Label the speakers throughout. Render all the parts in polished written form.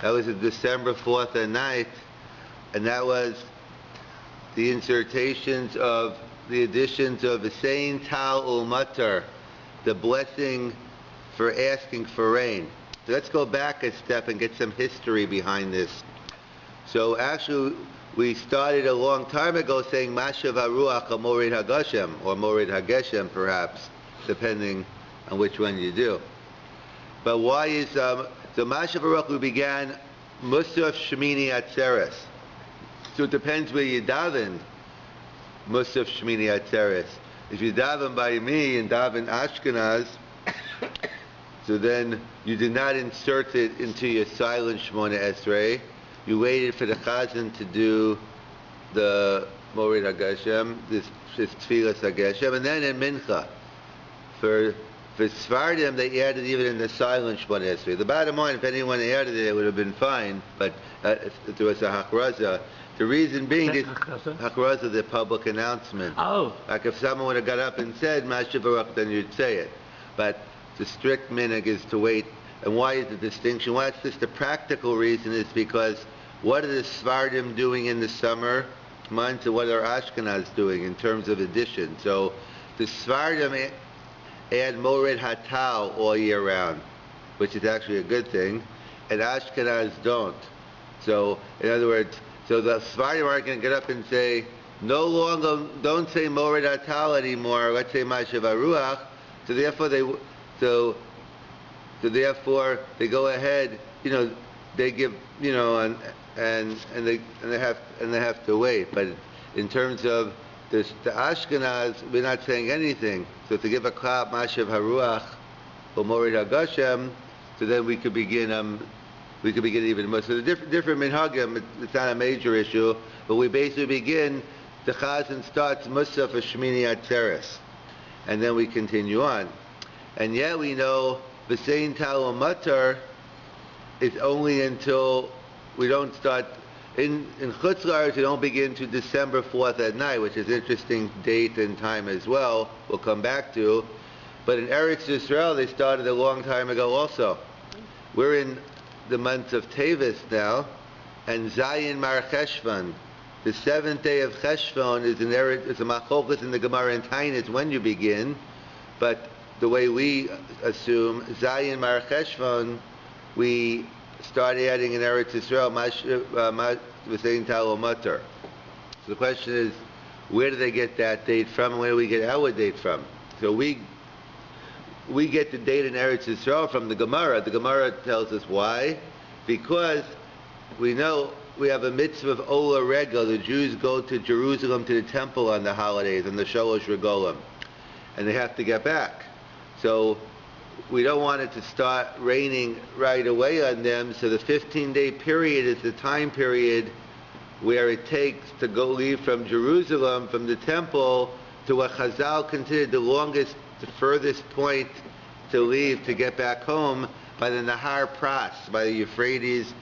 Speaker 1: That was December 4th at night, and that was the insertions of the additions of the saying Tal U'Matar, the blessing for asking for rain. So let's go back a step and get some history behind this. So actually, we started a long time ago saying Mashav HaRuach or Morid HaGashem, or Morid HaGeshem perhaps, depending on which one you do. But why is, so Mashav HaRuach we began Musaf Shemini Atzeres. So it depends where you daven, Musaf Shemini Atzeres. If you daven by me and daven Ashkenaz, so then you did not insert it into your silent Shemona Esrei. You waited for the Chazan to do the Morid HaGeshem, this Tfilas HaGeshem, and then in Mincha. For Sfardim, they added even in the silent Shemona Esrei. The bottom line, if anyone added it, it would have been fine, but if there was a Hakraza. The reason being, Hakraza, the public announcement.
Speaker 2: Oh.
Speaker 1: Like if someone would have got up and said Mashav HaRuach, then you'd say it. But the strict minhag is to wait. And why is the distinction? Well, it's just the practical reason is because what are the Sfardim doing in the summer months and what are Ashkenaz doing in terms of addition? So the Sfardim add Mored Hatal all year round, which is actually a good thing, and Ashkenaz don't. So, in other words, so the Sfardim aren't going to get up and say, no longer, don't say Mored Hatal anymore, let's say Mashav HaRuach. So therefore they go ahead, they give, and they have to wait. But in terms of the Ashkenaz, we're not saying anything. So to give a klap Mashav HaRuach or Morid HaGashem, so then we could begin even more. So the different minhagim, it's not a major issue, but we basically begin. The Chazan starts Musaf Shemini Atzeres, and then we continue on. And yet we know the saying Tal U'Matar is only until we don't start in Chutz La'aretz. We don't begin to December 4th at night, which is an interesting date and time as well. We'll come back to. But in Eretz Yisrael, they started a long time ago also. We're in the month of Tevis now, and Zayin Mar Cheshvan, the 7th day of Cheshvan, is in Eretz. It's a machlokes in the Gemara and Taanis when you begin, but the way we assume, Zayin Mar Cheshvan, we start adding in Eretz Yisrael, V'sein Tal U'Matar. So the question is, where do they get that date from, and where do we get our date from? So we get the date in Eretz Yisrael from the Gemara. The Gemara tells us why. Because we know we have a mitzvah of Ola Regel. The Jews go to Jerusalem to the temple on the holidays, on the Shalosh Regolim, and they have to get back. So we don't want it to start raining right away on them, so the 15-day period is the time period where it takes to leave from Jerusalem, from the temple, to what Chazal considered the longest, the furthest point to leave to get back home by the Nahar Pras, by the Euphrates,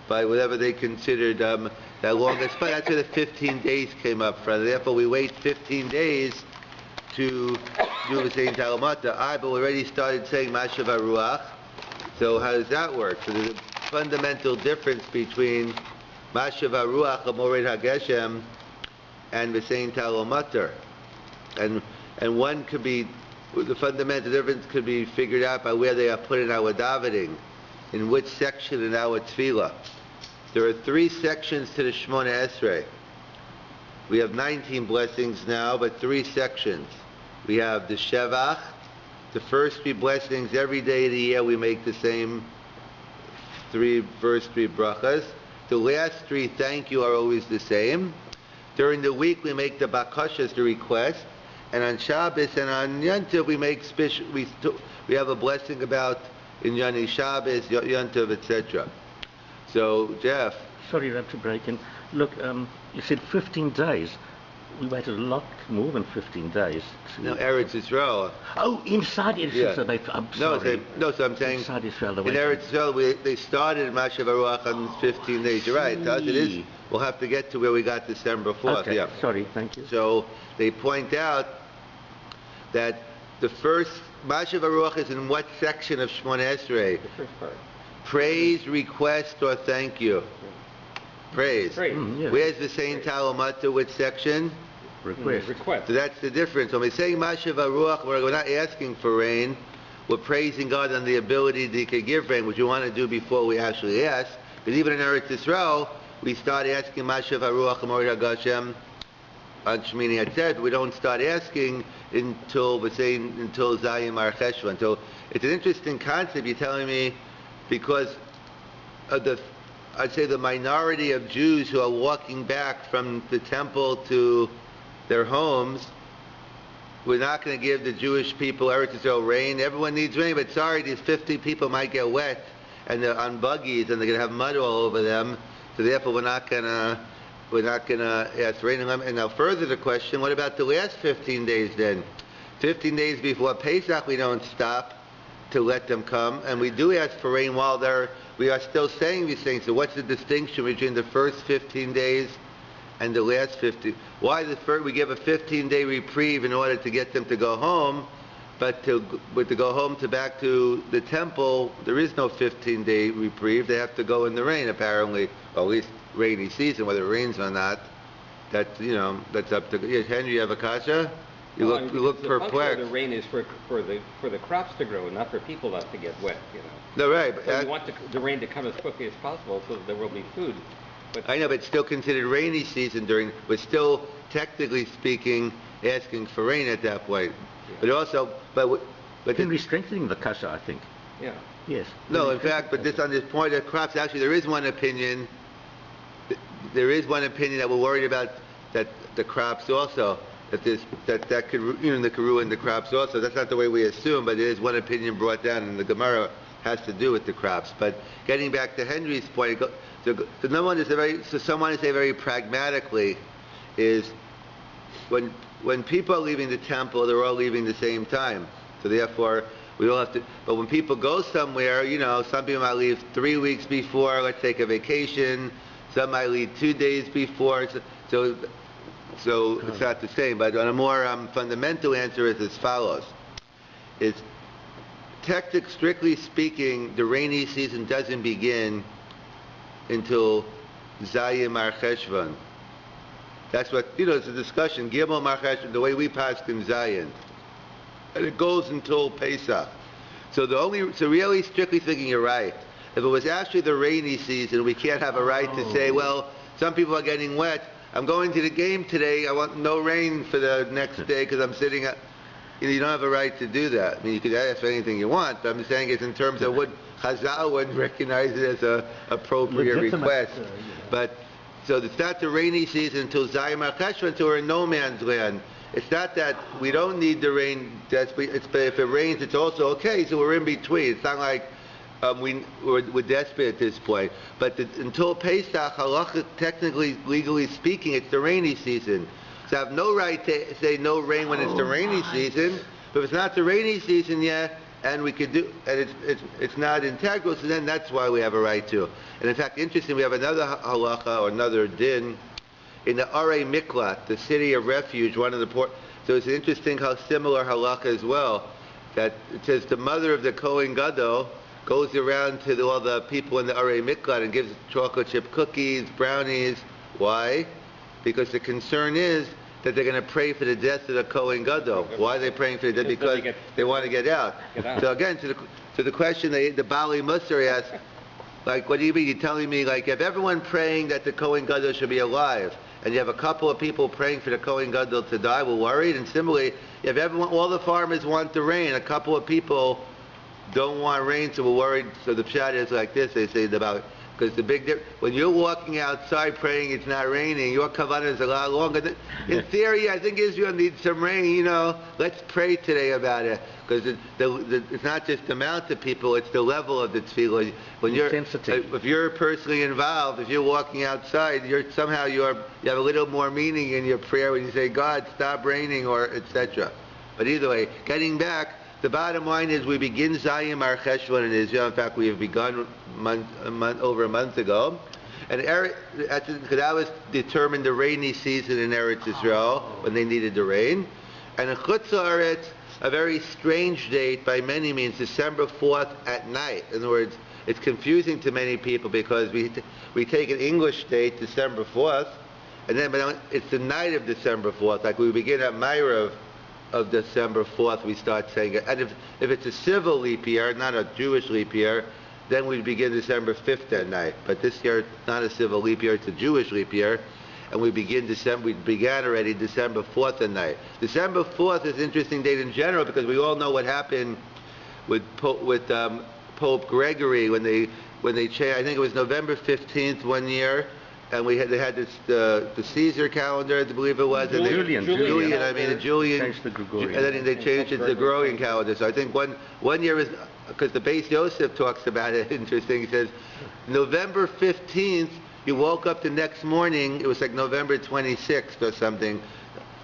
Speaker 1: by whatever they considered that longest. But that's where the 15 days came up from. Therefore, we wait 15 days to do the saying Tal U'Matar. But we already started saying Mashav HaRuach. So how does that work? So there's a fundamental difference between Mashav HaRuach or Morid HaGeshem and the saying Tal U'Matar. And one could be, the fundamental difference could be figured out by where they are put in our davening, in which section in our tefillah. There are 3 sections to the Shemona Esrei. We have 19 blessings now, but 3 sections. We have the Shevach, the first 3 blessings. Every day of the year we make the same first 3 brachas. The last 3 thank you are always the same. During the week we make the bakashas, the request. And on Shabbos and on Yontiv we make special. We have a blessing about in Yoni Shabbos, Yontiv, etc. So Jeff.
Speaker 2: Sorry to break in. Look, you said 15 days. We waited a lot more than 15 days.
Speaker 1: No, Eretz Yisrael.
Speaker 2: Oh, inside Eretz Yisrael. Yeah. I'm sorry.
Speaker 1: So I'm saying
Speaker 2: inside Israel,
Speaker 1: in Eretz Yisrael they started Mashav HaRuach on 15 days. You're right. It is. We'll have to get to where we got December 4th.
Speaker 2: Okay.
Speaker 1: Yeah.
Speaker 2: Sorry. Thank you.
Speaker 1: So they point out that the first Mashav HaRuach is in what section of Shemona Esrei?
Speaker 2: The first part.
Speaker 1: praise, request, or thank you? Praise.
Speaker 2: Yes.
Speaker 1: Where's the same Tal U'Matar, which section?
Speaker 2: Request.
Speaker 3: Request.
Speaker 1: So that's the difference. When we're saying Mashav HaRuach, we're not asking for rain. We're praising God on the ability that He could give rain, which we want to do before we actually ask. Because even in Eretz Yisrael, we start asking Mashav HaRuach Moed HaGashem on Shmini Atzeret. We don't start asking until we're saying until Zayim Ar Cheshvan. So it's an interesting concept you're telling me, because of I'd say the minority of Jews who are walking back from the temple to their homes. We're not going to give the Jewish people Eretz Yisrael rain. Everyone needs rain, but sorry, these 50 people might get wet, and they're on buggies, and they're going to have mud all over them. So therefore, we're not going to ask rain. And now further the question: what about the last 15 days then? 15 days before Pesach, we don't stop to let them come, and we do ask for rain while we are still saying these things. So what's the distinction between the first 15 days and the last 50? Why we give a 15-day reprieve in order to get them to go home, but to go home back to the temple, there is no 15-day reprieve. They have to go in the rain, apparently, or at least rainy season, whether it rains or not. That's up to. Yes, Henry, you have a kasha? You look perplexed.
Speaker 3: The rain is for the crops to grow, and not for people not to get wet.
Speaker 1: No, right.
Speaker 3: So we want the rain to come as quickly as possible, so that there will be food. But
Speaker 1: I know, but it's still considered rainy season we're still, technically speaking, asking for rain at that point.
Speaker 3: Yeah.
Speaker 1: But also, but
Speaker 2: Henry strengthening the kasha, I think.
Speaker 3: yeah.
Speaker 2: Yes.
Speaker 1: no, in fact, but this on this point of crops, actually, there is one opinion. There is one opinion that we're worried about, that the crops also, that could ruin the crops also. That's not the way we assume, but there is one opinion brought down, and the Gemara has to do with the crops. But getting back to Henry's point, someone to say very pragmatically is when people are leaving the temple, they're all leaving the same time. So therefore, we all have to. But when people go somewhere, some people might leave 3 weeks before. Let's take a vacation. Some might leave 2 days before. So it's not the same. But on a more fundamental answer is as follows: is strictly speaking, the rainy season doesn't begin until Zayim Ar Cheshvan. That's what, it's a discussion. Gimel Mar Cheshvan, the way we pass in Zayin. And it goes until Pesach. So really, strictly speaking, you're right. If it was actually the rainy season, we can't have a right to say, well, some people are getting wet. I'm going to the game today. I want no rain for the next day because I'm sitting at... You don't have a right to do that. I mean, you could ask for anything you want, but I'm saying it's in terms of what Chazal would recognize it as a appropriate request. But so it's not the rainy season until Zayim Ar Cheshvan, until we're in no man's land. It's not that we don't need the rain. But if it rains, it's also okay. So we're in between. It's not like we're desperate at this point. But until Pesach, halacha, technically, legally speaking, it's the rainy season. So I have no right to say no rain when it's the rainy season. But if it's not the rainy season yet, and we could do, and it's not integral, so then that's why we have a right to. And in fact, interesting, we have another halacha or another din in the Arei Miklat, the city of refuge, one of the port. So it's interesting how similar halacha as well. That it says the mother of the Kohen Gadol goes around to all the people in the Arei Miklat and gives chocolate chip cookies, brownies. Why? Because the concern is that they're going to pray for the death of the Kohen Gadol. Why are they praying for the death? Because they want to get out. So again, to the question the Bali Musar asked, like, what do you mean? You're telling me, like, if everyone praying that the Kohen Gadol should be alive, and you have a couple of people praying for the Kohen Gadol to die, we're worried. And similarly, if all the farmers want the rain, a couple of people don't want rain, so we're worried. So the pshat is like this, they say about, because when you're walking outside praying it's not raining, your kavanah is a lot longer. In theory, I think Israel needs some rain, let's pray today about it. Because it's not just the amount of people, it's the level of the tefillah. If you're personally involved, if you're walking outside, you have a little more meaning in your prayer when you say, God, stop raining, or etc. But either way, getting back, the bottom line is we begin Zayim Ar Cheshvan in Israel. In fact, we have begun over a month ago. And that was determined the rainy season in Eretz Israel, when they needed the rain. And in Chutz La'aretz, a very strange date by many means, December 4th at night. In other words, it's confusing to many people because we take an English date, December 4th, and then but it's the night of December 4th. Like we begin at Myrav of December 4th, we start saying it. And if it's a civil leap year, not a Jewish leap year, then we begin December 5th that night. But this year, it's not a civil leap year, it's a Jewish leap year. And we began already December 4th at night. December 4th is an interesting date in general because we all know what happened with Pope Gregory when they changed. I think it was November 15th one year, and they had this the Caesar calendar, I believe it was, and
Speaker 2: Julian.
Speaker 1: the Julian,
Speaker 2: Changed the Gregorian.
Speaker 1: and then they changed it to the Gregorian calendar. So I think one year is because the Beis Yosef talks about it. Interesting. He says November 15th. You woke up the next morning. It was like November 26th or something.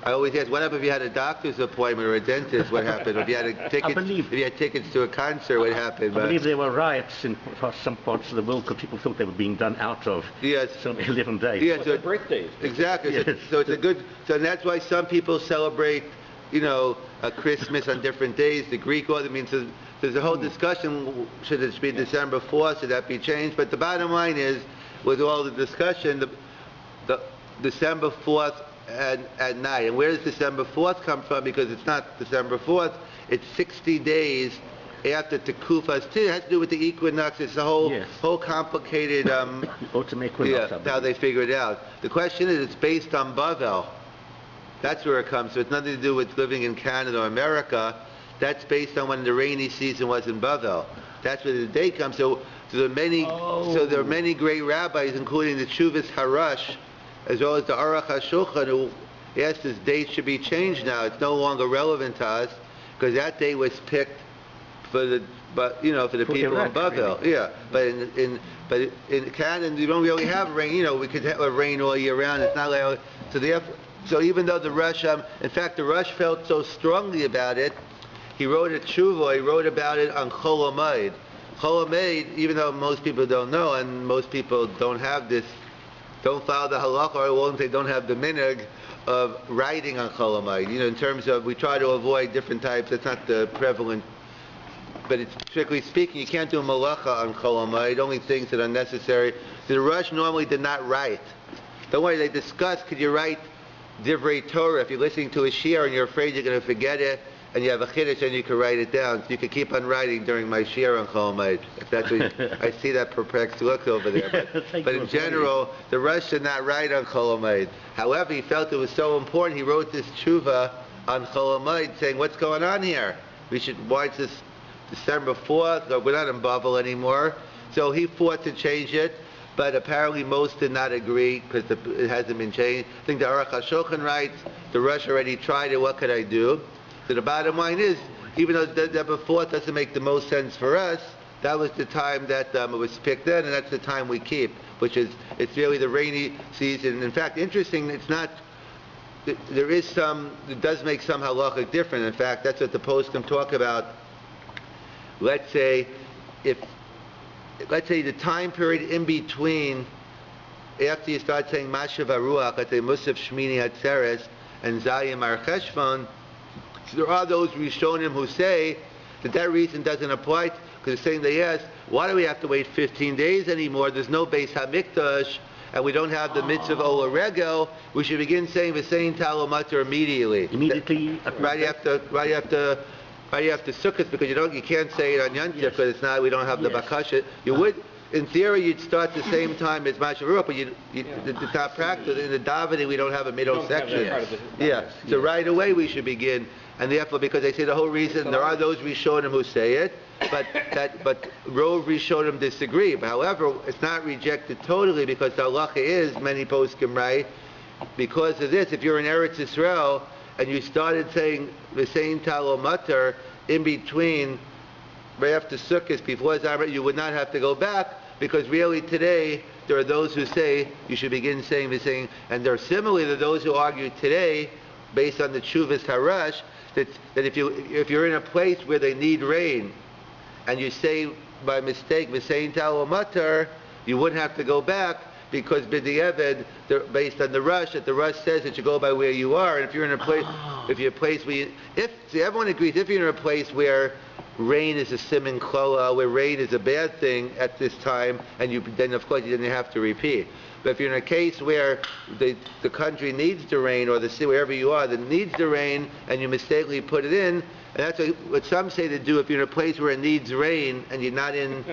Speaker 1: I always ask, what happened if you had a doctor's appointment or a dentist? What happened? If you had if you had tickets to a concert, what happened?
Speaker 2: I believe there were riots in some parts of the world because people thought they were being done out of some 11 days.
Speaker 1: Yes,
Speaker 3: so birthdays.
Speaker 1: Exactly.
Speaker 2: Yes.
Speaker 1: So it's a good. So that's why some people celebrate, a Christmas on different days. The Greek order means there's a whole discussion. Should it be December 4th? Should that be changed? But the bottom line is, with all the discussion, the December 4th. At night. And where does December 4th come from? Because it's not December 4th, it's 60 days after Tekufas. It has to do with the equinox. It's a whole complicated
Speaker 2: autumn equinox.
Speaker 1: how they figure it out. The question is, it's based on Bavel. That's where it comes. So it's nothing to do with living in Canada or America. That's based on when the rainy season was in Bavel. That's where the date comes. So there are many great rabbis, including the Chuvas Harash, as well as the Aruch HaShulchan, who asked this date should be changed now. It's no longer relevant to us because that day was picked for the people in Bavel. Really. Yeah, but in Canada you don't really have rain. We could have rain all year round. It's not like so even though the Rush, in fact, the Rush felt so strongly about it, he wrote a tshuva. He wrote about it on Chol Hamoed. Chol Hamoed, even though most people don't know and most people don't follow the halacha, or they don't have the minhag of writing on Chol Hamoed. In terms of, we try to avoid different types. That's not the prevalent, but it's strictly speaking, you can't do malacha on Chol Hamoed, only things that are necessary. The Rush normally did not write. Don't worry, they discuss, could you write Divrei Torah? If you're listening to a shiur and you're afraid you're going to forget it, and you have a chiddush and you can write it down. So you can keep on writing during my shiur on Chol Hamoed. If that's what I see that perplexed look over there. But in general, the Rush should not write on Chol Hamoed. However, he felt it was so important. He wrote this tshuva on Chol Hamoed saying, "What's going on here? Why is this December 4th? We're not in Bavel anymore." So he fought to change it, but apparently most did not agree because it hasn't been changed. I think the Aruch HaShulchan writes, the Rush already tried it. What could I do? So the bottom line is, even though December 4th doesn't make the most sense for us, that was the time that it was picked in, and that's the time we keep, it's really the rainy season. In fact, interesting, it does make some halachic difference. In fact, that's what the poskim talk about. Let's say the time period in between, after you start saying Mashav Haruach, let's say Musaf Shmini Hatzeres and Zayim Ar Cheshvan, there are those Rishonim who say that reason doesn't apply, because they're saying they ask, why do we have to wait 15 days anymore? There's no Beis HaMikdash, and we don't have the mitzvah of Ola Regel. We should begin saying Tal U'Matar immediately. Right after Sukkot, because you can't say it on Yom Tov because we don't have the Bakasha. You would. In theory, you'd start the same time as Mashav Haruach, but it's not practice. In the davening, we don't have a middle section. So right away we should begin, and therefore, because they say the whole reason, there are those Rishonim who say it, but Rov Rishonim disagree. But however, it's not rejected totally because the halacha is, many poskim write, because of this, if you're in Eretz Yisrael and you started saying Tal U'Matar in between, right after Sukkot, before Zayim, you would not have to go back, because really today there are those who say you should begin saying, and there are similarly to those who argue today, based on the Chuvas Harash, that if you're in a place where they need rain, and you say by mistake Tal U'Matar, you wouldn't have to go back, because b'di'evad, based on the Rush, that the Rush says that you go by where you are, and if you're in a place, everyone agrees, if you're in a place where rain is a siman chola, where rain is a bad thing at this time, and then of course you didn't have to repeat. But if you're in a case where the country needs the rain, or the city, wherever you are, that needs the rain, and you mistakenly put it in, and that's what some say to do. If you're in a place where it needs rain and you're not in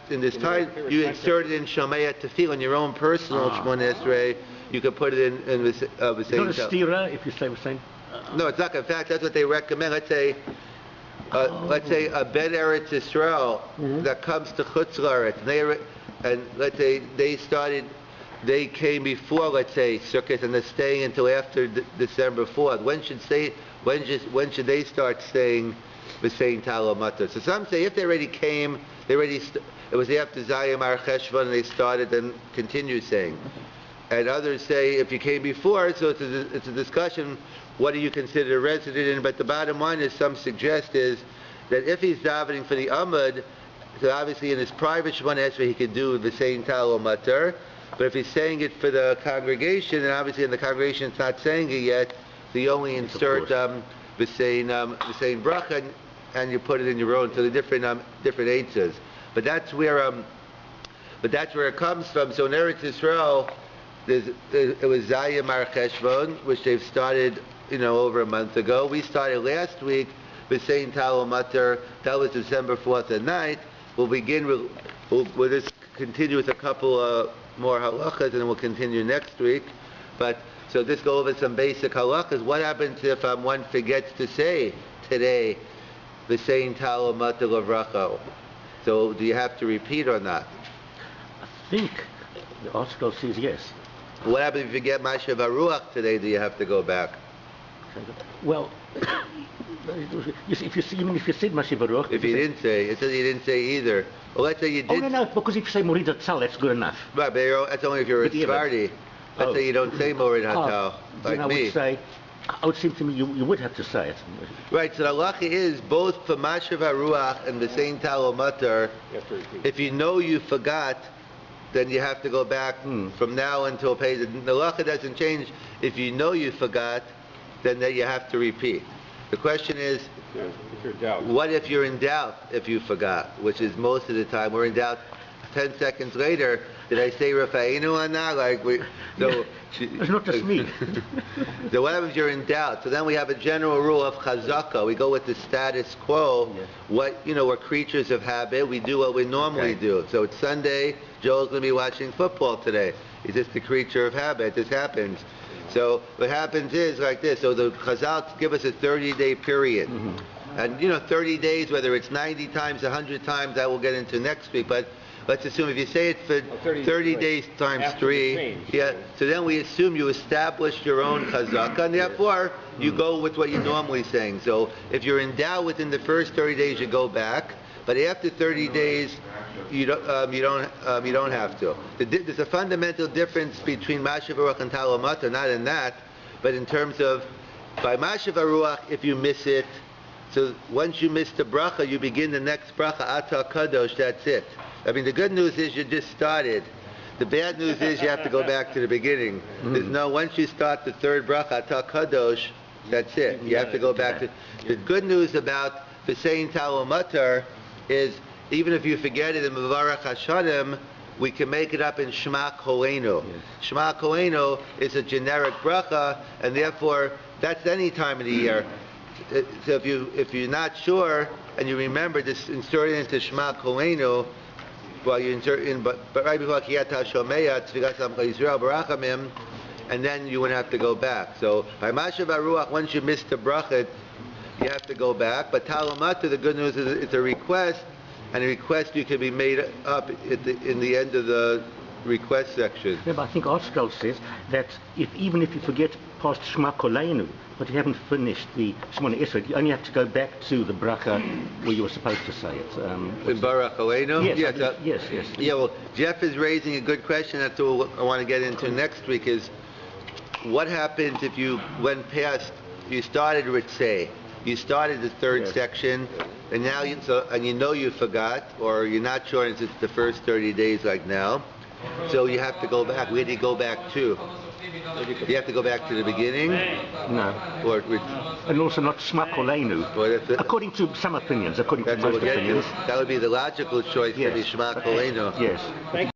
Speaker 1: this time, you insert it in Shomei Tefillah on your own personal Shmoneh Esrei. You can put it in the same.
Speaker 2: Not a stira if you say the same.
Speaker 1: No, it's not. In fact, that's what they recommend. Let's say a Ben Eretz Yisrael that comes to Chutz La'aretz, and let's say they came before, let's say, Sukkot, and they're staying until after December 4th. When should they start staying saying Tal U'Matar? So some say if they already came, it was after Zayim Ar Cheshvan, and they started and continue saying. And others say if you came before, so it's a discussion, what do you consider a resident in? But the bottom line is, some suggest is that if he's davening for the Amud, so obviously in his private Shmoneh Esrei he could do the same Tal U'Matar. But if he's saying it for the congregation, and obviously in the congregation it's not saying it yet, so you only insert the same bracha, and you put it in your own. So the different eitzes. But that's where it comes from. So in Eretz Yisrael, it was Zayim Ar Cheshvan, which they've started, over a month ago. We started last week with saying Tal U'Matar. That was December 4th at night. We'll just continue with a couple more halachas, and then we'll continue next week. But so just go over some basic halachas. What happens if one forgets to say today the saying Tal U'Matar Lavracha? So do you have to repeat or not?
Speaker 2: I think the article says yes.
Speaker 1: What happens if you forget Mashav HaRuach today? Do you have to go back?
Speaker 2: Well, if you said Mashiv HaRuach...
Speaker 1: If you didn't say, it says you didn't say either. Well, let's say you did...
Speaker 2: Oh, no, because if you say Morid HaTzal, that's good enough.
Speaker 1: Right, but that's only if you're a Sephardi. Let's say you don't say Morid HaTzal, like me.
Speaker 2: I would seem to me you would have to say it.
Speaker 1: Right, so the halacha is both for Mashav HaRuach and the same Tal U'Matar. If you know you forgot, then you have to go back from now until pay. The halacha doesn't change. If you know you forgot, then you have to repeat. The question is, what if you're in doubt if you forgot, which is most of the time. We're in doubt 10 seconds later, did I say Rafa'inu or not?
Speaker 2: It's not just me.
Speaker 1: So what happens if you're in doubt? So then we have a general rule of chazaka. We go with the status quo. Yeah. We're creatures of habit. We do what we normally do. So it's Sunday. Joel's going to be watching football today. He's just a creature of habit. This happens. So what happens is like this. So the Chazal give us a 30-day period. And 30 days, whether it's 90 times, 100 times, that we'll get into next week. But let's assume if you say it for 30 days times 3, so then we assume you established your own chazaka, and therefore you go with what you're normally saying. So if you're in doubt within the first 30 days, you go back. But after 30 days, you don't have to. There's a fundamental difference between Mashav HaRuach and Tal U'Matar, not in that, but in terms of by Mashav HaRuach, if you miss it, so once you miss the bracha, you begin the next bracha, Ata Kadosh, that's it. I mean, the good news is you just started. The bad news is you have to go back to the beginning. There's once you start the third bracha, Ata Kadosh, that's it. You have to go back to... The good news about the saying Tal U'Matar is, even if you forget it in Mevarach Hashanim, we can make it up in Shema Koleinu. Shema Koleinu is a generic bracha, and therefore, that's any time of the year. So if you're not sure, and you remember, just insert it into Shema Koleinu, while you insert in, but right before Kiyat HaShomeya, Tzvigat Samcha Yisrael Barachamim, and then you wouldn't have to go back. So by Mashav HaRuach, once you miss the bracha, you have to go back. But Tal U'Matar, the good news is it's a request, and a request you can be made up in the end of the request section.
Speaker 2: Yeah, but I think Article says that even if you forget past Shema Koleinu, but you haven't finished the Shemona Esrei, you only have to go back to the bracha where you were supposed to say it.
Speaker 1: In Baruch Aleinu?
Speaker 2: Yes.
Speaker 1: Yeah, well, Jeff is raising a good question. That's what I want to get into next week is, what happens if you went past, you started Ritzeh, you started the third section, and now you forgot, or you're not sure, it's the first 30 days like now, so you have to go back. Where do you go back to? You have to go back to the beginning,
Speaker 2: No.
Speaker 1: or
Speaker 2: And also not Shema Koleinu.
Speaker 1: Well, that's it.
Speaker 2: According to some opinions, according to
Speaker 1: that's what
Speaker 2: most
Speaker 1: we'll get to.
Speaker 2: opinions.
Speaker 1: That would be the logical choice to be
Speaker 2: Yes.
Speaker 1: Shema Koleinu.
Speaker 2: Yes.